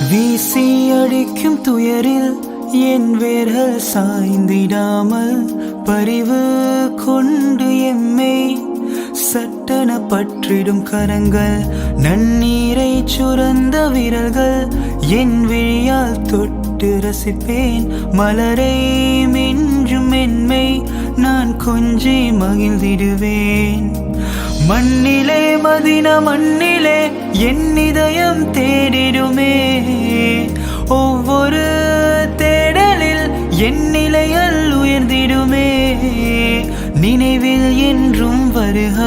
வீசி அடிக்கும் துயரில் என் வேர்கள் சாய்ந்திடாமல் பரிவு கொண்டு எம்மை சட்டென பற்றிடும் கரங்கள், நன்னீரை சுரந்த விரல்கள், என் விழியால் தொட்டு ரசிப்பேன் மலரை மிஞ்சும் மென்மை நான் கொஞ்சி மகிழ்ந்திடுவேன். மண்ணிலே மதின மண்ணிலே என் இதயம் தேடிடுமே, ஒவ்வொரு தேடலில் என் நிலையில் உயர்ந்திடுமே. நினைவில் என்றும் வருக,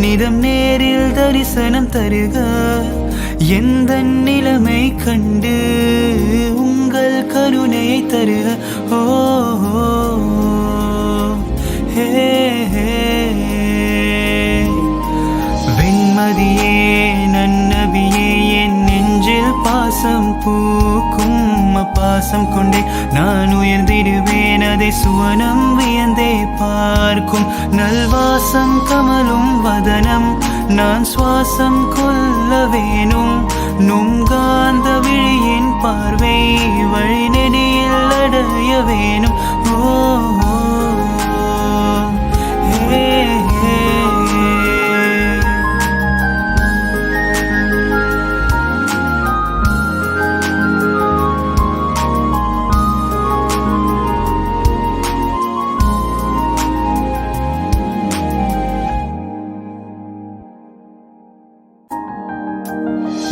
நிதம் நேரில் தரிசனம் தருக, எந்த நிலைமை கண்டு உங்கள் கருணையை தருக. ஓ ஹே வெண்மதியே நன்னபியே என் நெஞ்சில் பாசம் பூக்கும் பாசம் கொண்டே நான் உயர்ந்திடுவேன், அதை சுவனம் வியந்தே பார்க்கும். நல்வாசம் கமலும் வதனம் நான் சுவாசம் கொள்ள வேணும், நுங்காந்த விழியின் பார்வை வழிநெடியில் அடைய வேணும். ஓ ஹே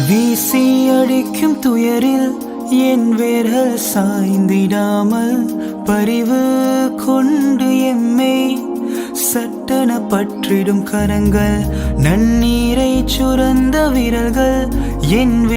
வீசி அடிக்கும் துயரில் என் வேர்கள் சாய்ந்திடாமல் பரிவு கொண்டு எம்மை சட்டென பற்றிடும் கரங்கள், நன்னீரை சுரந்த விரல்கள், என்